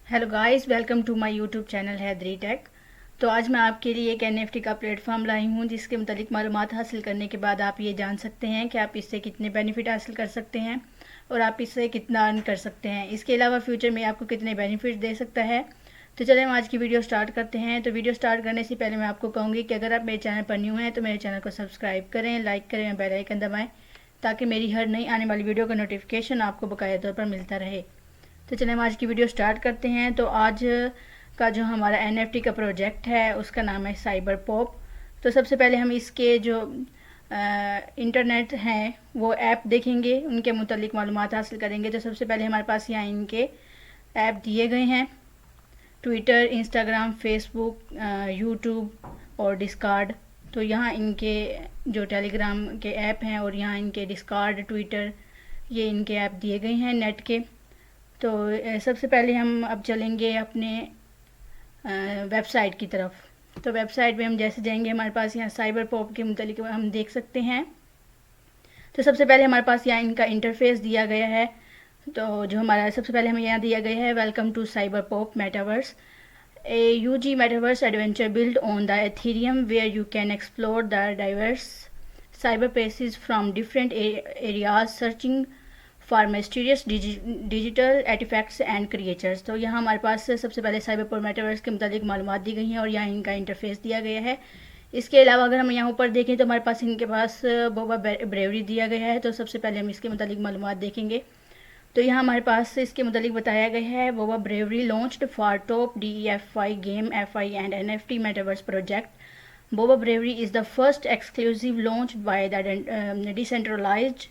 Hello guys, welcome to my YouTube channel Haidari tech. तो आज मैं आपके लिए एक एनएफटी का प्लेटफॉर्म लाई हूँ जिसके मुतालिक मालूमात हासिल करने के बाद आप ये जान सकते हैं कि आप इससे कितने बेनिफिट हासिल कर सकते हैं और आप इससे कितना अर्न कर सकते हैं। इसके अलावा फ्यूचर में आपको कितने बेनिफिट दे सकता है। तो चलें हम आज की वीडियो स्टार्ट करते हैं। तो वीडियो स्टार्ट करने से पहले मैं आपको कहूँगी कि अगर आप मेरे चैनल पर न्यू हैं तो मेरे चैनल को सब्सक्राइब करें, लाइक करें और बेल आइकन दबाएँ ताकि मेरी हर नई आने वाली वीडियो का नोटिफिकेशन आपको बकाया तौर पर मिलता रहे। तो चलिए हम आज की वीडियो स्टार्ट करते हैं। तो आज का जो हमारा एनएफटी का प्रोजेक्ट है उसका नाम है साइबर पॉप। तो सबसे पहले हम इसके जो इंटरनेट हैं वो ऐप देखेंगे, उनके मुतालिक मालूमात हासिल करेंगे। तो सबसे पहले हमारे पास यहाँ इनके ऐप दिए गए हैं: ट्विटर, इंस्टाग्राम, फेसबुक, यूट्यूब और डिस्कॉर्ड। तो यहाँ इनके जो टेलीग्राम के ऐप हैं और यहाँ इनके डिस्कॉर्ड, ट्विटर, ये इनके ऐप दिए गए हैं नेट के। तो सबसे पहले हम अब चलेंगे अपने वेबसाइट की तरफ। तो वेबसाइट में हम जैसे जाएंगे हमारे पास यहाँ साइबर पॉप के मुतालिक हम देख सकते हैं। तो सबसे पहले हमारे पास यहाँ इनका इंटरफेस दिया गया है। तो जो हमारा सबसे पहले हमें यहाँ दिया गया है, welcome to cyber pop metaverse, a UG metaverse adventure build on the Ethereum where you can explore the diverse cyber spaces from different areas searching for mysterious digital artifacts and creatures। तो यहाँ हमारे पास सबसे पहले cyber pop metaverse के मुतालिक मालूमात दी गई हैं और यहाँ इनका इंटरफेस दिया गया है। इसके अलावा अगर हम यहाँ ऊपर देखें तो हमारे पास इनके पास बोबा ब्रेवरी दिया गया है। तो सबसे पहले हम इसके मुतालिक मालूमात देखेंगे। तो यहाँ हमारे पास इसके मुतालिक बताया गया है, Boba bravery launched for top DEFI game FI and NFT metaverse project. Boba Bravery is the first exclusive launched by the decentralized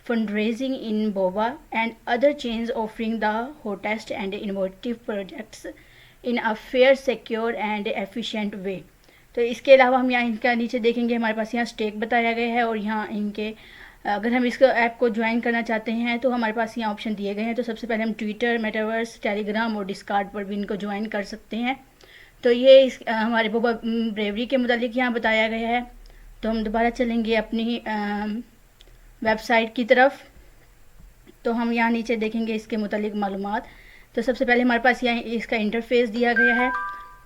fundraising in Boba and other chains, offering the hottest and innovative projects in a fair, secure and efficient way। तो इसके अलावा हम यहाँ इनका नीचे देखेंगे, हमारे पास यहाँ स्टेक बताया गया है और यहाँ इनके अगर हम इसको ऐप को ज्वाइन करना चाहते हैं तो हमारे पास यहाँ ऑप्शन दिए गए हैं। तो सबसे पहले हम ट्विटर, मेटावर्स, टेलीग्राम और डिस्कॉर्ड पर भी इनको ज्वाइन कर सकते हैं। तो ये हमारे बोबा ब्रेवरी के मुतालिक यहाँ बताया गया है। तो हम दोबारा चलेंगे अपनी वेबसाइट की तरफ। तो हम यहाँ नीचे देखेंगे इसके मुतालिक मालूमात। तो सबसे पहले हमारे पास यहाँ इसका इंटरफेस दिया गया है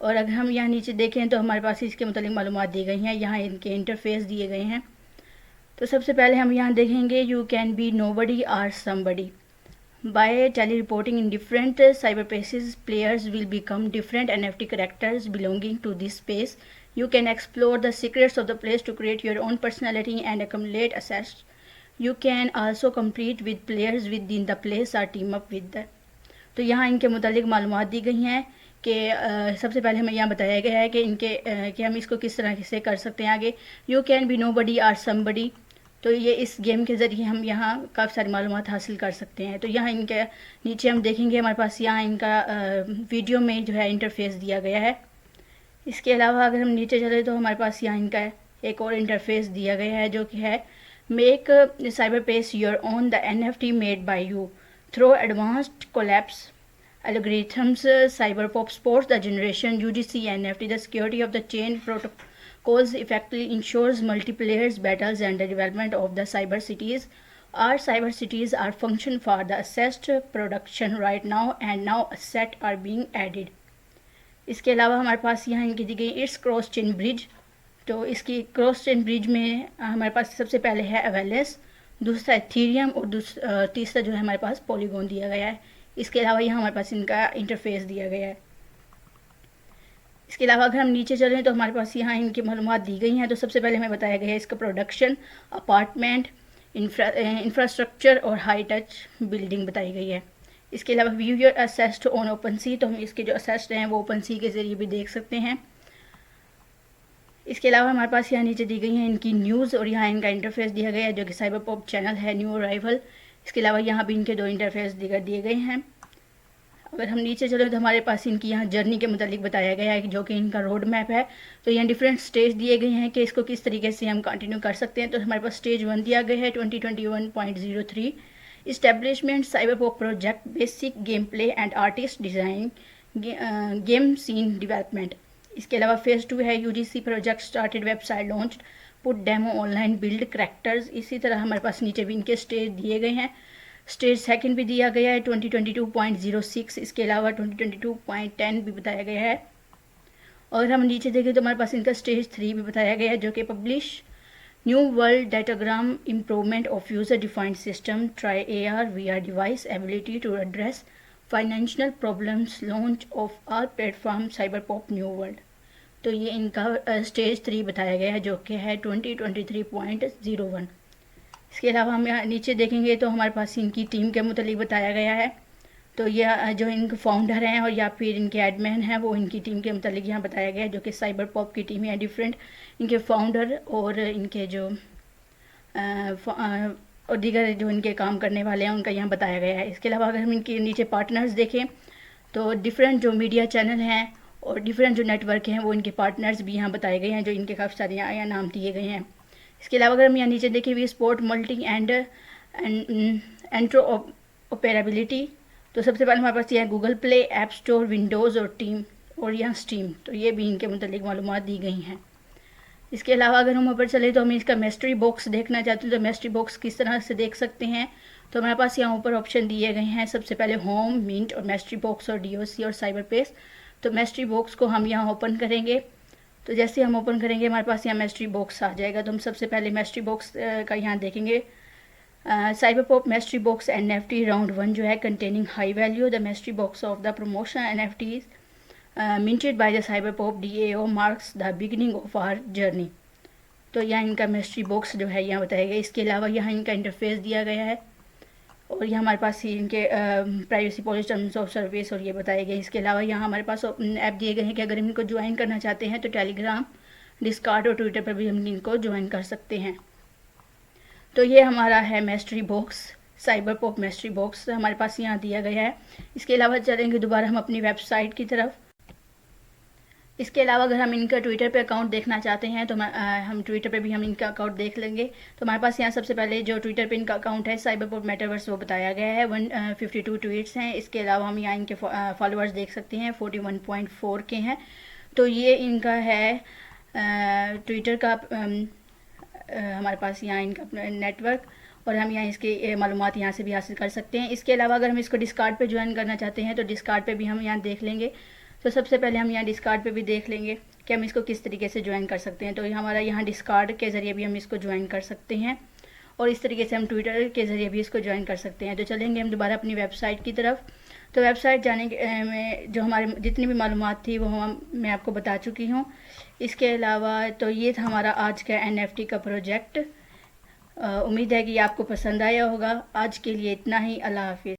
और अगर हम यहाँ नीचे देखें तो हमारे पास इसके मुतालिक मालूमात दी गई हैं। यहाँ इनके इंटरफेस दिए गए हैं। तो सबसे पहले हम यहाँ देखेंगे, you can be nobody or somebody. By telereporting in different cyberspaces, players will become different NFT characters belonging to this space. You can explore the secrets of the place to create your own personality and accumulate assets. You can also compete with players within the place or team up with them। तो यहाँ इनके मुतालिक मालूमात दी गई हैं कि सबसे पहले हमें यहाँ बताया गया है कि इनके कि हम इसको किस तरह से कर सकते हैं आगे। You can be nobody or somebody. तो ये इस गेम के ज़रिए हम यहाँ काफ़ी सारी मालूमात हासिल कर सकते हैं। तो यहाँ इनके नीचे हम देखेंगे हमारे पास यहाँ इनका वीडियो में जो है इंटरफेस दिया गया है। इसके अलावा अगर हम नीचे चले तो हमारे पास यहाँ इनका एक और इंटरफेस दिया गया है जो कि है, make cyberspace your own the NFT made by you through advanced collapse algorithms। Cyber pop supports the generation UGC NFT, the security of the chain protocols effectively ensures multiplayer battles and the development of the cyber cities। Our cyber cities are function for the assessed production right now and now asset are being added। इसके अलावा हमारे पास यहाँ इनकी दी गई it's cross chain bridge. तो इसकी cross chain bridge में हमारे पास सबसे पहले है अवेलेस, दूसरा एथेरियम और तीसरा जो है हमारे पास पॉलीगॉन दिया गया है। इसके अलावा यहाँ हमारे पास इनका इंटरफेस दिया गया है। इसके अलावा अगर हम नीचे चलें तो हमारे पास यहाँ इनकी मालूमात दी गई हैं। तो सबसे पहले हमें बताया गया है इसका प्रोडक्शन, अपार्टमेंट, इंफ्रास्ट्रक्चर और हाई टच बिल्डिंग बताई गई है। इसके अलावा view your assessed on open sea. तो हम इसके जो असेस्ड हैं वो ओपन सी के ज़रिए भी देख सकते हैं। इसके अलावा हमारे पास यहाँ नीचे दी गई हैं इनकी न्यूज़ और यहाँ इनका इंटरफेस दिया गया है जो कि साइबर पॉप चैनल है, न्यू अराइवल। इसके अलावा यहाँ भी इनके दो इंटरफेस दिए गए हैं। अगर हम नीचे चलें तो हमारे पास इनकी यहाँ जर्नी के मुतालिक बताया गया है जो कि इनका रोड मैप है। तो यहाँ डिफरेंट स्टेज दिए गए हैं कि इसको किस तरीके से हम कंटिन्यू कर सकते हैं। तो हमारे पास स्टेज 1 दिया गया है 2021.03 establishment cyber pop project, basic game play and artist design, game scene development. इसके अलावा फेज़ 2 है UGC project started, website launch, put demo online, build characters. इसी तरह हमारे पास नीचे भी इनके स्टेज दिए गए हैं। स्टेज सेकंड भी दिया गया है 2022.06, इसके अलावा 2022.10 भी बताया गया है। और हम नीचे देखें तो हमारे पास इनका स्टेज 3 भी बताया गया है, जो कि publish new world datagram improvement of user defined system try AR VR device ability to address financial problems launch of our platform cyberpop new world. तो ये इनका स्टेज 3 बताया गया है, जो कि है 2023.01। इसके अलावा हम यहाँ नीचे देखेंगे तो हमारे पास इनकी टीम के मुतालिक बताया गया है। तो ये जो इनके फाउंडर हैं और या फिर इनके एडमिन हैं, वो इनकी टीम के मुतालिक यहाँ बताया गया है, जो कि साइबर पॉप की टीम है। डिफरेंट इनके फाउंडर और इनके जो और दीगर जो इनके काम करने वाले हैं उनका यहाँ बताया गया है। इसके अलावा अगर हम इनके नीचे पार्टनर्स देखें तो डिफरेंट जो मीडिया चैनल हैं और डिफरेंट जो नेटवर्क हैं वो इनके पार्टनर्स भी यहाँ बताए गए हैं, जो इनके काफ़ी सारे यहाँ नाम दिए गए हैं। इसके अलावा अगर हम यहाँ नीचे देखें वी सपोर्ट मल्टी एंड इंट्रोऑपरेबिलिटी, तो सबसे पहले हमारे पास यह है Google play, app store, Windows और टीम और यहाँ स्टीम। तो ये भी इनके मुतालिक मालूमात दी गई हैं। इसके अलावा अगर हम ऊपर चले तो हम इसका मिस्ट्री बॉक्स देखना चाहते हैं, तो मिस्ट्री बॉक्स किस तरह से देख सकते हैं। तो हमारे पास यहाँ ऊपर ऑप्शन दिए गए हैं, सबसे पहले होम, मिंट और मिस्ट्री बॉक्स और DOC और साइबर पेस। तो मिस्ट्री बॉक्स को हम यहाँ ओपन करेंगे, तो जैसे हम ओपन करेंगे हमारे पास यहाँ मिस्ट्री बॉक्स आ जाएगा। तो हम सबसे पहले मिस्ट्री बॉक्स का यहाँ देखेंगे। Cyber pop mystery box NFT round 1 जो है containing high value the mystery box of the promotion NFTs minted by the cyberpop DAO marks the beginning of our journey। तो यहाँ इनका मिस्ट्री बॉक्स जो है यहाँ बताया गया। इसके अलावा यहाँ इनका इंटरफेस दिया गया है और यहाँ हमारे पास इनके privacy policy, terms of service और ये बताए गए। इसके अलावा यहाँ हमारे पास ऐप दिए गए हैं कि अगर हम इनको ज्वाइन करना चाहते हैं तो टेलीग्राम, डिस्कॉर्ड और ट्विटर पर भी हम इनको ज्वाइन कर सकते हैं। तो ये हमारा है mystery box, cyber pop mystery box हमारे पास यहाँ दिया गया है। इसके अलावा चलेंगे दोबारा हम अपनी वेबसाइट की तरफ। इसके अलावा अगर हम इनका ट्विटर पे अकाउंट देखना चाहते हैं तो हम ट्विटर पे भी हम इनका अकाउंट देख लेंगे। तो हमारे पास यहाँ सबसे पहले जो ट्विटर पे इनका अकाउंट है साइबरपॉप मेटावर्स वो बताया गया है, 152 ट्वीट्स हैं। इसके अलावा हम यहाँ इनके फॉलोअर्स देख सकते हैं 41.4 के हैं। तो ये इनका है ट्विटर का हमारे पास यहाँ इनका नेटवर्क और हम यहाँ इसके मालूमात यहाँ से भी हासिल कर सकते हैं। इसके अलावा अगर हम इसको डिस्कॉर्ड पे ज्वाइन करना चाहते हैं तो डिस्कॉर्ड पे भी हम यहाँ देख लेंगे। तो सबसे पहले हम यहाँ डिस्कॉर्ड पे भी देख लेंगे कि हम इसको किस तरीके से ज्वाइन कर सकते हैं। तो हमारा यहाँ डिस्कॉर्ड के ज़रिए भी हम इसको ज्वाइन कर सकते हैं और इस तरीके से हम ट्विटर के ज़रिए भी इसको ज्वाइन कर सकते हैं। तो चलेंगे हम दोबारा अपनी वेबसाइट की तरफ। तो वेबसाइट जाने में जो हमारे जितनी भी मालूमात थी वो मैं आपको बता चुकी हूँ। इसके अलावा तो ये था हमारा आज का NFT का प्रोजेक्ट। उम्मीद है कि आपको पसंद आया होगा। आज के लिए इतना ही। अल्लाह हाफिज़।